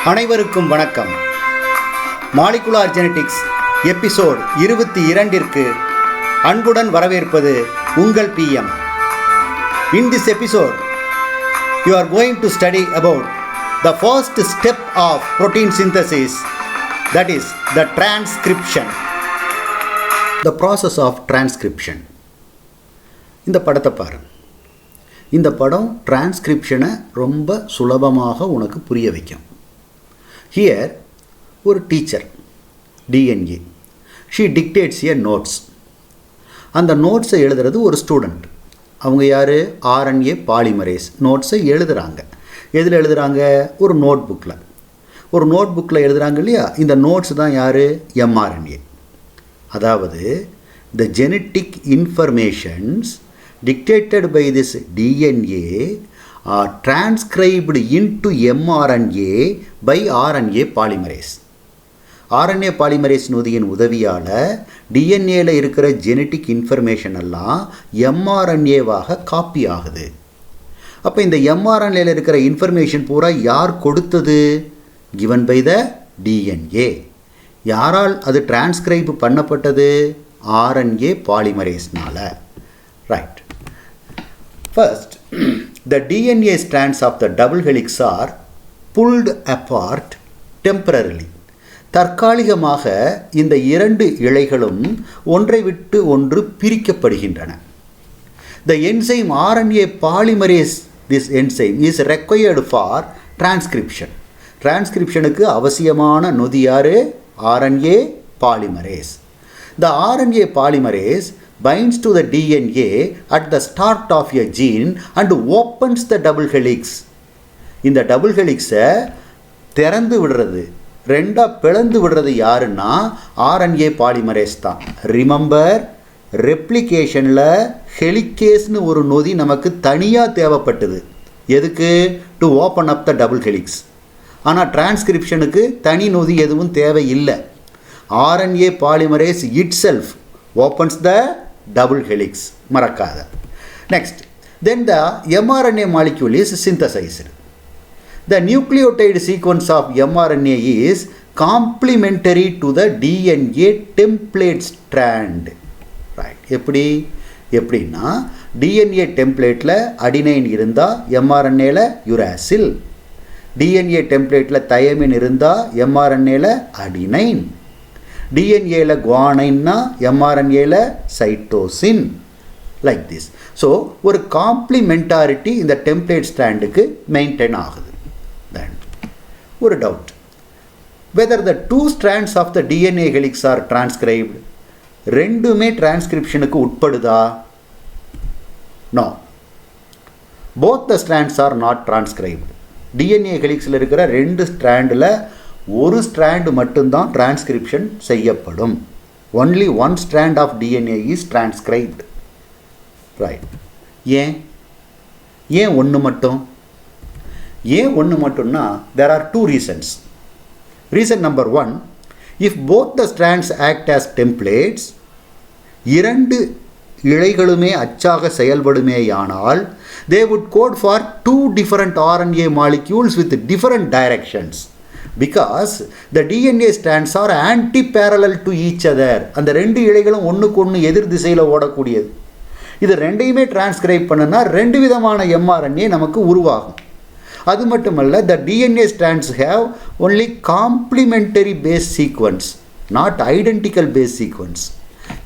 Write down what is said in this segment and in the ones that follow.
அனைவருக்கும் வணக்கம். Molecular genetics episode 22ற்கு அன்புடன் வரவேற்பது உங்கள் PM. In this episode, you are going to study about the first step of protein synthesis, that is the transcription. The process of transcription. இந்த படத்தை பாருங்க. இந்த படம் டிரான்ஸ்கிரிப்ஷனை ரொம்ப சுலபமாக உனக்கு புரிய வைக்கும். Here, ஒரு teacher DNA, she dictates a notes. அந்த நோட்ஸை எழுதுறது ஒரு ஸ்டூடெண்ட். அவங்க யார்? RNA பாலிமரேஸ் நோட்ஸை எழுதுகிறாங்க. எதில் எழுதுகிறாங்க? ஒரு நோட் புக்கில் எழுதுகிறாங்க இல்லையா? இந்த நோட்ஸ் தான் யார்? mRNA. அதாவது the genetic informations dictated by this DNA are transcribed into mRNA by RNA polymerase. RNA polymerase நொதியின் உதவியால் டிஎன்ஏல இருக்கிற ஜெனட்டிக் இன்ஃபர்மேஷன் எல்லாம் mRNAவாக காப்பி ஆகுது. அப்போ இந்த mRNAல இருக்கிற இன்ஃபர்மேஷன் பூரா யார் கொடுத்தது? given by the DNA. யாரால் அது டிரான்ஸ்கிரைப் பண்ணப்பட்டது? RNA பாலிமரேஸ்னால. Right. First, the DNA strands of the double helix are pulled apart temporarily. தற்காலிகமாக இந்த இரண்டு இழைகளும் ஒன்றை விட்டு ஒன்று பிரிக்கப்படுகின்றன. The enzyme RNA polymerase, this enzyme is required for transcription. டிரான்ஸ்கிரிப்ஷனுக்கு அவசியமான நொதி யார்? RNA polymerase. The RNA polymerase binds to the DNA at the start of a gene and opens the double helix. இந்த டபுள் ஹெலிக்ஸை திறந்து விடுறது, ரெண்டாக பிளந்து விடுறது யாருன்னா RNA பாலிமரேஸ் தான். ரிமெம்பர், ரெப்ளிகேஷனில் ஹெலிகேஸ்னு ஒரு நொதி நமக்கு தனியாக தேவைப்பட்டது. எதுக்கு? To open up the double helix. ஆனால் டிரான்ஸ்கிரிப்ஷனுக்கு தனி நொதி எதுவும் தேவையில்லை. RNA polymerase it self opens the double helix. மறக்காத. Next, then the mRNA molecule is synthesized. The nucleotide sequence of mRNA is complementary to the DNA template strand. Right. எப்படின்னா DNA டெம்ப்ளேட்டில் adenine இருந்தால் mRNAல யுராசில், DNA டெம்ப்ளேட்டில் thymine இருந்தால் mRNAல adenine, டிஎன்ஏல குவானைன்னா mRNAல சைட்டோசின், லைக் திஸ். ஸோ ஒரு காம்ப்ளிமெண்டாரிட்டி இந்த டெம்ப்ளேட் ஸ்டாண்டுக்கு மெயின்டைன் ஆகுது. தென் ஒரு doubt, whether the two strands of the DNA helix are transcribed. ரெண்டுமே டிரான்ஸ்கிரிப்ஷனுக்கு உட்படுதா? No, both the strands are not transcribed. DNA ஹெலிக்ஸில் இருக்கிற ரெண்டு ஸ்ட்ராண்டில் ஒரு ஸ்ட்ராண்ட் மட்டும்தான் டிரான்ஸ்கிரிப்ஷன் செய்யப்படும். Only one strand of DNA is transcribed. Right. ஏன் ஒன்று மட்டும்? ஏன் ஒன்று மட்டும்னா there are two reasons. Reason number 1, if both the strands act as templates, இரண்டு இழைகளுமே அச்சாக செயல்படுமேயானால் they would code for two different RNA molecules with different directions. Because the DNA strands are antiparallel to each other. அந்த ரெண்டு இழைகளும் ஒன்றுக்கு ஒன்று எதிர் திசையில் ஓடக்கூடியது. இது ரெண்டையுமே டிரான்ஸ்கிரைப் பண்ணுனா ரெண்டு விதமான mRNA நமக்கு உருவாகும். அது மட்டுமல்ல, the DNA strands have only complementary base sequence, not identical base sequence.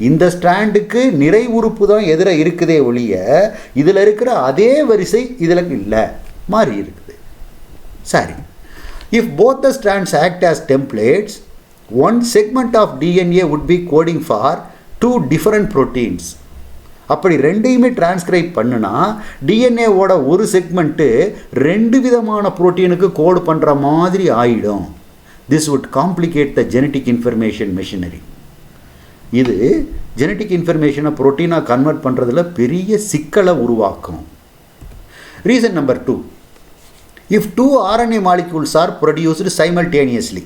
இந்த ஸ்ட்ராண்டுக்கு நிறை உறுப்பு தான் எதிர இருக்குதே ஒழிய இதில் இருக்கிற அதே வரிசை இதில் இல்லை, மாறி இருக்குது. சரி. If both the strands act as templates, one segment of DNA would be coding for two different proteins. அப்படி ரெண்டையுமே டிரான்ஸ்கிரைப் பண்ணுனா டிஎன்ஏவோட ஒரு செக்மெண்ட்டு ரெண்டு விதமான புரோட்டீனுக்கு கோடு பண்ணுற மாதிரி ஆயிடும். This would complicate the genetic information machinery. இது ஜெனட்டிக் இன்ஃபர்மேஷனை புரோட்டீனாக கன்வெர்ட் பண்ணுறதுல பெரிய சிக்கலை உருவாக்கும். Reason number 2, if two RNA molecules are produced simultaneously.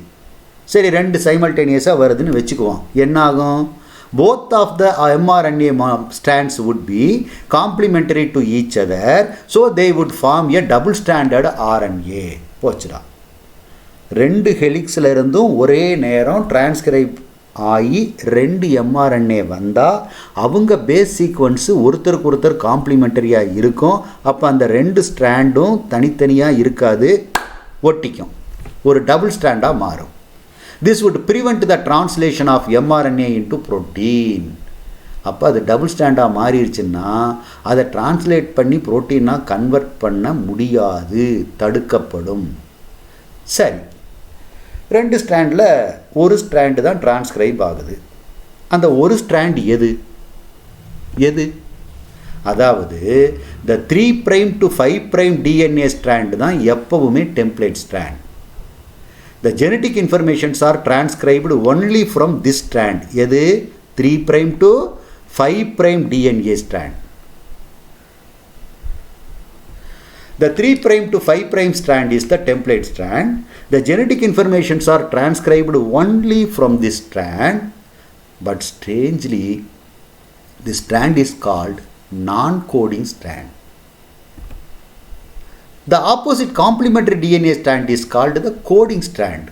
சரி, ரெண்டு சைமல்டேனியஸாக வருதுன்னு வச்சுக்குவோம். என்ன ஆகும்? both of the mRNA strands would be complementary to each other, so they would form a double stranded RNA. போச்சுடா. 2 ஹெலிக்ஸில் இருந்தும் ஒரே நேரம் டிரான்ஸ்கிரைப் ஆகி 2 mRNA வந்தால் அவங்க பேஸ் சீக்வன்ஸு ஒருத்தருக்கு ஒருத்தர் காம்ப்ளிமெண்டரியாக இருக்கும். அப்போ அந்த 2 ஸ்ட்ராண்டும் தனித்தனியாக இருக்காது, ஒட்டிக்கும், ஒரு டபுள் ஸ்ட்ராண்டாக மாறும். This would prevent the translation of mRNA into protein. அப்போ அது டபுள் ஸ்டாண்டாக மாறிடுச்சுன்னா அதை டிரான்ஸ்லேட் பண்ணி புரோட்டீனாக கன்வெர்ட் பண்ண முடியாது, தடுக்கப்படும். சரி, 2 ஸ்ட்ராண்டில் ஒரு ஸ்ட்ராண்டு தான் டிரான்ஸ்கிரைப் ஆகுது. அந்த ஒரு ஸ்ட்ராண்ட் எது? அதாவது the 3' to 5' DNA ஸ்ட்ராண்ட் தான் எப்பவுமே template strand. The genetic informations are transcribed only from this strand. எது? 3' to 5' DNA strand. The 3' to 5' strand is the template strand. The genetic informations are transcribed only from this strand, but strangely, this strand is called non-coding strand. The opposite complementary DNA strand is called the coding strand.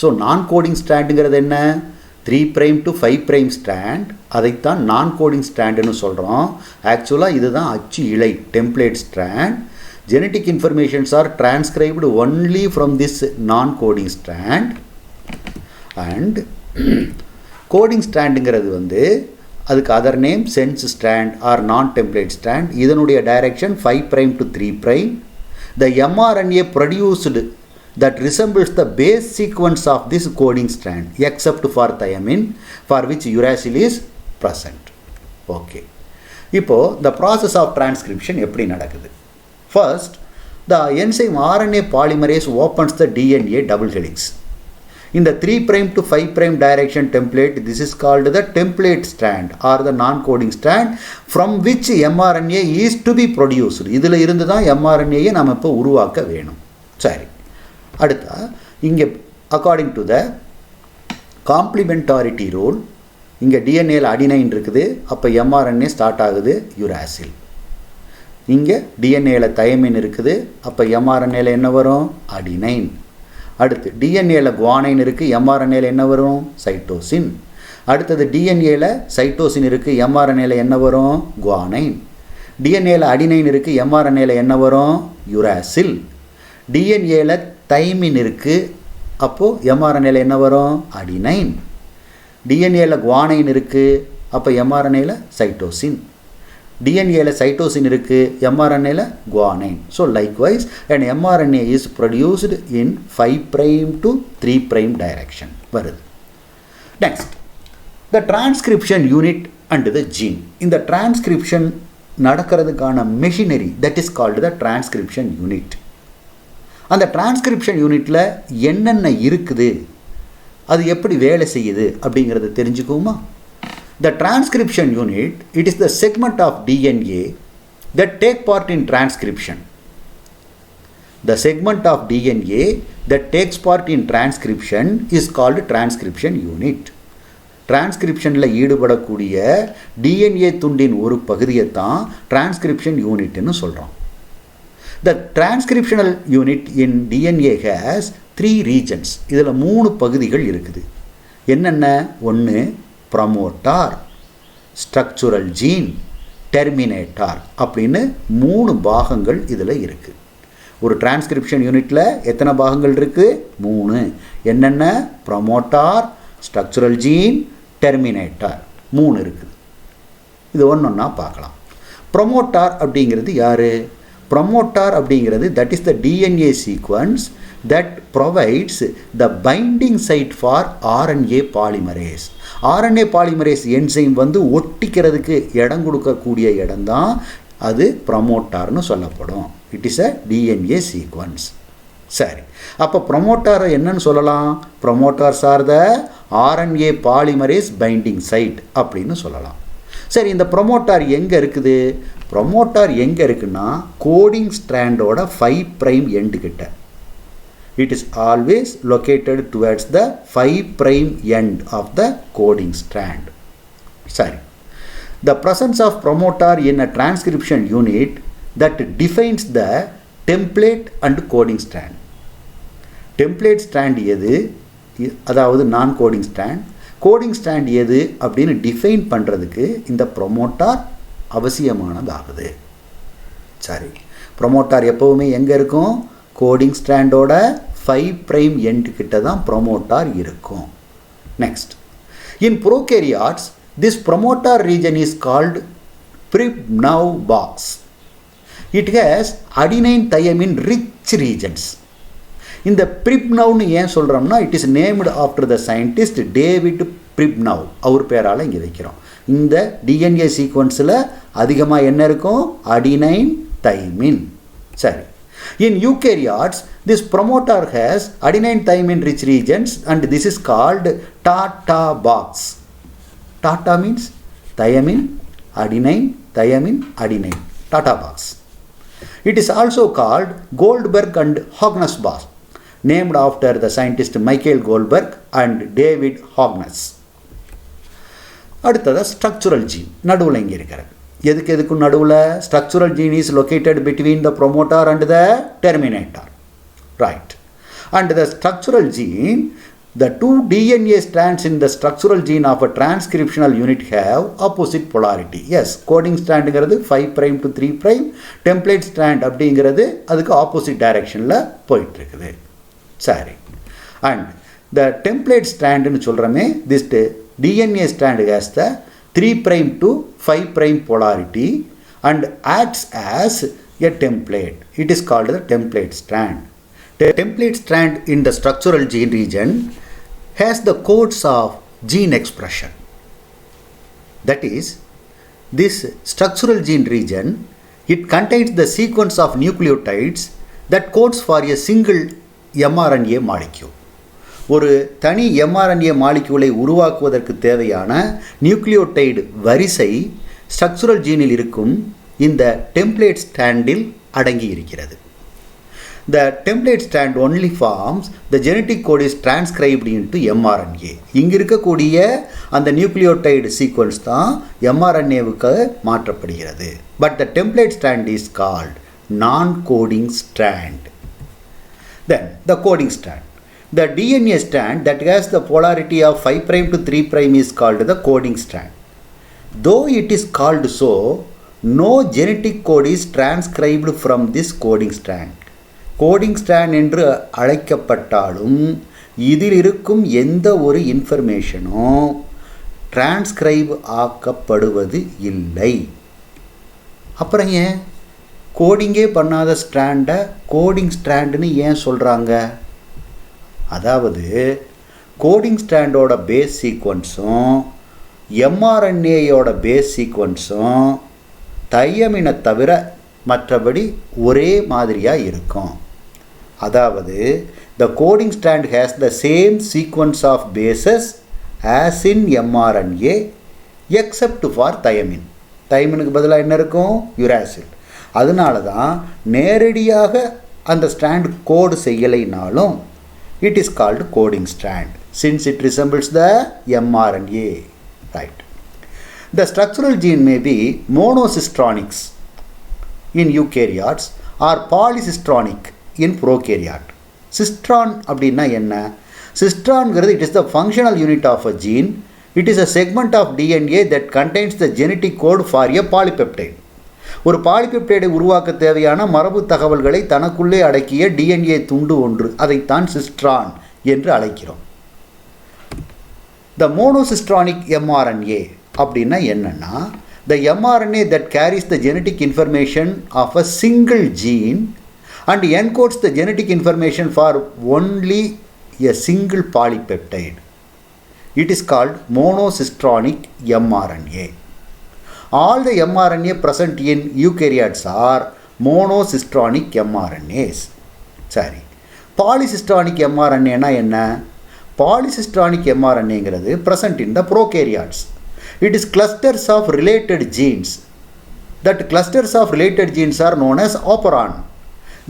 So non-coding strand ங்கிறது என்ன? 3' to 5' strand, அதைத்தான் non-coding strandனு சொல்கிறோம். ஆக்சுவலாக இதுதான் அச்சு இழை, template strand. Genetic informations are transcribed only from this noncoding strand. And coding ஸ்ட்ராண்டுங்கிறது அதுக்கு other name sense strand or non template strand. இதனுடைய direction 5' to 3'. The mRNA produced that resembles the base sequence of this coding strand except for thymine, for which uracil is present. Okay. இப்போ the process of transcription எப்படி நடக்குது? First, the enzyme RNA polymerase opens the DNA double helix. In the 3' to 5' direction template, this is called the template strand or the non-coding strand from which mRNA is to be produced. இதில் இருந்து தான் mRNA-யை நாம் இப்போ உருவாக்க வேணும். சரி, அடுத்தா இங்கே அக்கார்டிங் டு த காம்ப்ளிமெண்டாரிட்டி ரூல், இங்கே டிஎன்ஏல அடினைன் இருக்குது, அப்போ mRNA ஸ்டார்ட் ஆகுது யுராசில். இங்கே டிஎன்ஏல தயமின் இருக்குது, அப்போ mRNAல என்ன வரும்? அடினைன். அடுத்து டிஎன்ஏல குவானைன் இருக்குது, mRNAல என்ன வரும்? சைட்டோசின். அடுத்தது டிஎன்ஏல சைட்டோசின் இருக்குது, mRNAல என்ன வரும்? குவானைன். டிஎன்ஏல அடினைன் இருக்குது, mRNAல என்ன வரும்? யுராசில். டிஎன்ஏல தைமின் இருக்குது, அப்போது mRNAல என்ன வரும்? அடினைன். டிஎன்ஏல குவானைன் இருக்குது, அப்போ mRNAல சைட்டோசின். டிஎன்ஏல சைட்டோசின் இருக்குது, mRNAல guanine. So likewise and mRNA is produced in 5' to 3' direction வருது. Next, the transcription unit and the gene. இந்த டிரான்ஸ்கிரிப்ஷன் நடக்கிறதுக்கான machinery that is called the transcription unit. அந்த டிரான்ஸ்கிரிப்ஷன் யூனிட்டில் என்னென்ன இருக்குது, அது எப்படி வேலை செய்யுது அப்படிங்கிறத தெரிஞ்சுக்குவோமா? The transcription unit, it is the segment of DNA that take part in transcription. The segment of DNA that takes part in transcription is called transcription unit. டிரான்ஸ்கிரிப்ஷனில் ஈடுபடக்கூடிய டிஎன்ஏ துண்டின் ஒரு பகுதியை தான் டிரான்ஸ்கிரிப்ஷன் யூனிட்னு சொல்கிறோம். The transcriptional unit in DNA has 3 regions. இதில் 3 பகுதிகள் இருக்குது. என்னென்ன? 1 ப்ரமோட்டார், structural gene, டெர்மினேட்டார் அப்படின்னு 3 பாகங்கள் இதில் இருக்குது. ஒரு டிரான்ஸ்கிரிப்ஷன் யூனிட்டில் எத்தனை பாகங்கள் இருக்குது? 3. என்னென்ன? ப்ரமோட்டார், ஸ்ட்ரக்சுரல் ஜீன், டெர்மினேட்டார் 3 இருக்குது. இது ஒன்றொன்னா பார்க்கலாம். ப்ரமோட்டார் அப்படிங்கிறது யார்? ப்ரமோட்டார் அப்படிங்கிறது that is the DNA sequence that provides the binding site for RNA polymerase. RNA polymerase enzyme ஒட்டிக்கிறதுக்கு இடம் கொடுக்கக்கூடிய இடம்தான் அது ப்ரமோட்டார்னு சொல்லப்படும். It is a DNA sequence. சரி, அப்போ ப்ரமோட்டாரை என்னன்னு சொல்லலாம்? Promoters are the RNA polymerase binding site அப்படின்னு சொல்லலாம். சரி, இந்த ப்ரமோட்டார் எங்கே இருக்குது? ப்ரமோட்டார் எங்கே இருக்குன்னா கோடிங் ஸ்ட்ராண்டோட 5' எண்டு கிட்ட. It is always located towards the 5' end of the coding strand. Sorry. The presence of promoter in a transcription unit that defines the template and coding strand. Template strand எது, அதாவது நான் coding strand, coding strand எது அப்படின்னு define பண்ணுறதுக்கு இந்த promoter அவசியமானதாகுது. சரி, promoter எப்போவுமே எங்கே இருக்கும்? கோடிங் ஸ்ட்ராண்டோட 5' எண்ட் கிட்ட தான் ப்ரொமோட்டார் இருக்கும். Next, in prokaryotes this promoter region is called Pribnow box. It has adenine thymine rich regions. இந்த Pribnowன்னு ஏன் சொல்கிறோம்னா, it is named after the scientist David Pribnow. அவர் பேரால் இங்கே வைக்கிறோம். இந்த டிஎன்ஏ சீக்வன்ஸில் அதிகமாக என்ன இருக்கும்? Adenine thymine. சரி, இன் eukaryotes this promoter has adenine thymine rich regions and this is called Tata box. Tata means thymine, adenine, thymine, adenine. Tata box. It is also called Goldberg and Hogness box, named after the scientist Michael Goldberg and David Hogness. அடுத்தது structural gene நடுவில் இங்கே இருக்கிறது. எதுக்கும் நடுவில் structural gene is located between the promoter and the terminator. Right. And the structural gene, the two DNA strands in the structural gene of a transcriptional unit have opposite polarity. Yes, coding strand ங்கிறது 5' to 3', template strand அப்படிங்கிறது அதுக்கு opposite directionல போயிட்டு இருக்குது. சரி, and the template strand னு சொல்கிறோமே, this DNA strand has the 3' to 5' polarity and acts as a template. It is called the template strand. The template strand in the structural gene region has the codes of gene expression. That is, this structural gene region, it contains the sequence of nucleotides that codes for a single mRNA molecule. ஒரு தனி mRNA மாலிக்யூலை உருவாக்குவதற்கு தேவையான nucleotide வரிசை structural ஜீனில் இருக்கும் இந்த template ஸ்ட்ராண்டில் அடங்கி இருக்கிறது. The template strand only forms the genetic code is transcribed into mRNA. இங்கு இருக்கக்கூடிய அந்த நியூக்ளியோடைடு சீக்வன்ஸ் தான் mRNAவுக்கு மாற்றப்படுகிறது. But the template strand is called non-coding strand. Then the coding strand. The DNA strand that has the polarity of 5' to 3' is called the coding strand. Though it is called so, no genetic code is transcribed from this coding strand. Coding strand என்று அழைக்கப்பட்டாலும் இதில் இருக்கும் எந்த ஒரு இன்ஃபர்மேஷனும் transcribe ஆக்கப்படுவது இல்லை. அப்புறம் ஏன் கோடிங்கே பண்ணாத ஸ்ட்ராண்டை coding ஸ்ட்ராண்டுன்னு ஏன் சொல்கிறாங்க? அதாவது கோடிங் ஸ்ட்ராண்டோட பேஸ் சீக்வன்ஸும் mRNAயோட பேஸ் சீக்வன்ஸும் தையமினை தவிர மற்றபடி ஒரே மாதிரியாக இருக்கும். அதாவது the coding strand has the same sequence of bases as in mRNA except for thymine. தைமினுக்கு பதிலாக என்ன இருக்கும்? யுராசில். அதனால தான் நேரடியாக அந்த ஸ்ட்ராண்ட் கோடு செய்யலைனாலும் it is called coding strand since it resembles the mRNA. Right. The structural gene may be monocistronics in eukaryotes or polycistronic in prokaryote. Cistron அப்படின்னா என்ன? Cistronங்கிறது it is the functional unit of a gene. It is a segment of DNA that contains the genetic code for a polypeptide. ஒரு பாலிபெப்டைடை உருவாக்க தேவையான மரபு தகவல்களை தனக்குள்ளே அடக்கிய DNA துண்டு ஒன்று, அதைத்தான் சிஸ்ட்ரான் என்று அழைக்கிறோம். The monocistronic mRNA அப்படின்னா என்னன்னா, the mRNA that carries the genetic information of a single gene and encodes the genetic information for only a single polypeptide. It is called monocistronic mRNA. All the mRNA present in eukaryotes are monocistronic mRNAs. சரி, polycistronic mRNA என்ன? Polycistronic mRNAங்கிறது present in the prokaryotes. It is clusters of related genes. That clusters of related genes are known as operon.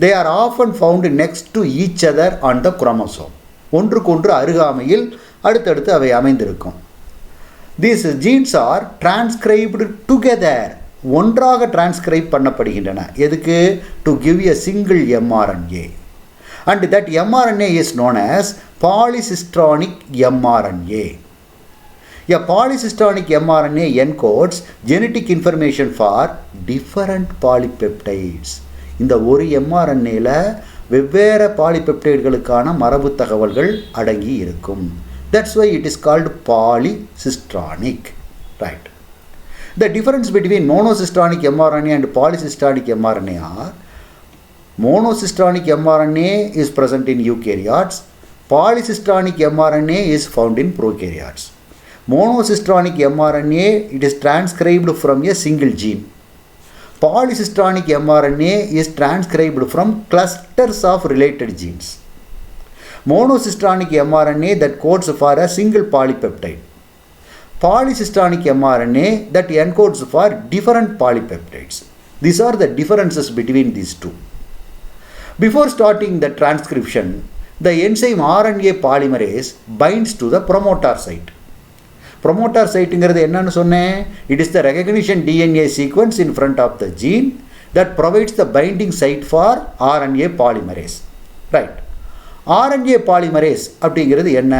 They are often found next to each other on the chromosome. ஒன்றுக்கொன்று அருகாமையில் அடுத்தடுத்து அவை அமைந்திருக்கும். These genes are transcribed together. ஒன்றாக transcribe பண்ணப்படுகின்றன. எதுக்கு? To give a single mRNA. and that mRNA is known as polycistronic mRNA. A polycistronic mRNA encodes genetic information for different polypeptides. இந்த ஒரு mRNAல வெவ்வேறு பாலிபெப்டைடுகளுக்கான மரபு தகவல்கள் அடங்கி இருக்கும். That's why it is called polycistronic. Right. The difference between monocistronic mRNA and polycistronic mRNA are monocistronic mRNA is present in eukaryotes, polycistronic mRNA is found in prokaryotes. Monocistronic mRNA, it is transcribed from a single gene. Polycistronic mRNA is transcribed from clusters of related genes. Monocistronic mRNA that codes for a single polypeptide. Polycistronic mRNA that encodes for different polypeptides. These are the differences between these two. Before starting the transcription, the enzyme RNA polymerase binds to the promoter site. Promoter site ingiradhu enna sonne, it is the recognition DNA sequence in front of the gene that provides the binding site for RNA polymerase. Right. RNA polymerase அப்படிங்கிறது என்ன?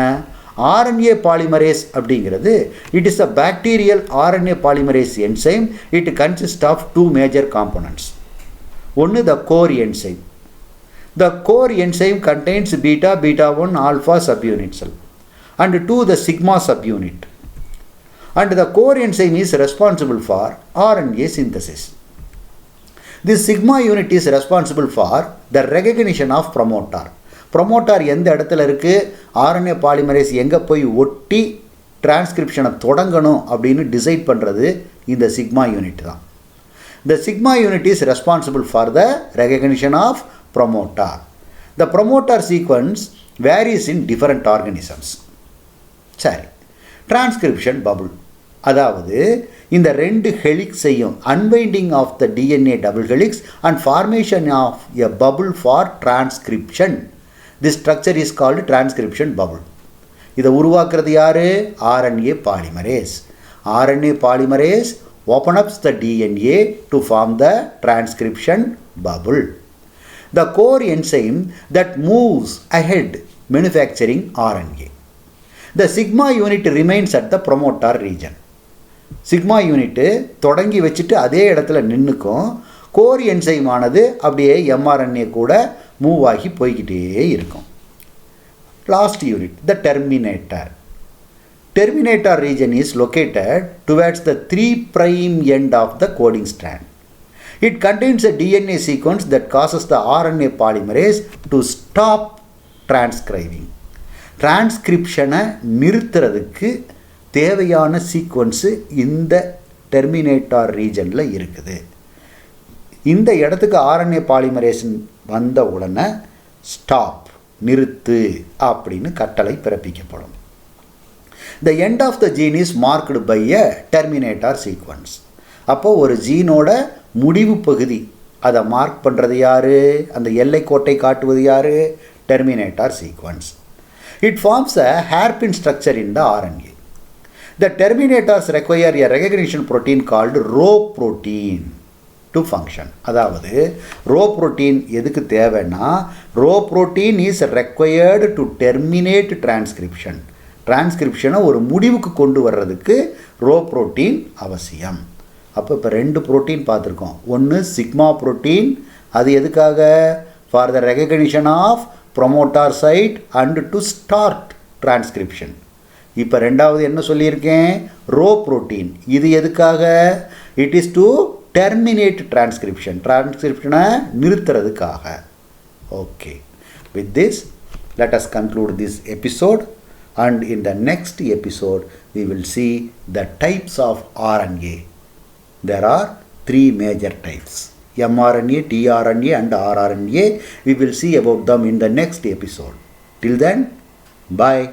RNA polymerase அப்படிங்கிறது it is a bacterial RNA polymerase enzyme. It consists of two major components. One, the core enzyme. The core enzyme contains beta-1 alpha subunit cell and 2, the sigma subunit. And the core enzyme is responsible for RNA synthesis. This sigma unit is responsible for the recognition of promoter. Promoter எந்த இடத்துல இருக்கு, RNA polymerase எங்கே போய் ஒட்டி டிரான்ஸ்கிரிப்ஷனை தொடங்கணும் அப்படின்னு decide பண்ணுறது இந்த சிக்மா யூனிட் தான். The sigma unit is responsible for the recognition of promoter. The promoter sequence varies in different organisms. சரி, டிரான்ஸ்கிரிப்ஷன் பபுள், அதாவது இந்த ரெண்டு ஹெலிக்ஸையும் unwinding of the DNA double helix and formation of a bubble for transcription. This structure is called transcription bubble. இதை உருவாக்குறது யார்? RNA polymerase. RNA polymerase open up the DNA to form the transcription bubble. The core enzyme that moves ahead manufacturing RNA. The sigma unit remains at the promoter region. Sigma unit தொடங்கி வச்சுட்டு அதே இடத்துல நின்றுக்கும். Core enzyme ஆனது அப்படியே mRNA கூட move ஆகி போய்கிட்டே இருக்கும். Last unit, the terminator. Terminator region is located towards the 3' end of the coding strand. It contains a DNA sequence that causes the RNA polymerase to stop transcribing. டிரான்ஸ்கிரிப்ஷனை நிறுத்துறதுக்கு தேவையான sequence இந்த டெர்மினேட்டார் ரீஜனில் இருக்குது. இந்த இடத்துக்கு RNA பாலிமரேஷன் வந்த உடனே ஸ்டாப், நிறுத்து அப்படின்னு கட்டளை பிறப்பிக்கப்படும். The end of the gene is marked by a terminator sequence. அப்போது ஒரு ஜீனோட முடிவு பகுதி அதை மார்க் பண்ணுறது யார்? அந்த எல்லை கோட்டை காட்டுவது யார்? terminator sequence. It forms a hairpin structure in the RNA. The terminators require a recognition protein called Rho protein to function. அதாவது Rho protein எதுக்கு தேவைன்னா, Rho protein is required to terminate transcription. டிரான்ஸ்கிரிப்ஷனை ஒரு முடிவுக்கு கொண்டு வர்றதுக்கு ரோ புரோட்டீன் அவசியம். அப்போ இப்போ ரெண்டு புரோட்டீன் பார்த்துருக்கோம். ஒன்று சிக்மா புரோட்டீன், அது எதுக்காக? For the recognition of promoter site and to start transcription. இப்போ ரெண்டாவது என்ன சொல்லியிருக்கேன்? Rho protein. இது எதுக்காக? It is to terminate transcription, டிரான்ஸ்கிரிப்ஷனை நிறுத்துறதுக்காக. Okay, with this let us conclude this episode. And in the next episode, we will see the types of RNA. There are 3 major types: mRNA, tRNA and rRNA. We will see about them in the next episode. Till then, bye.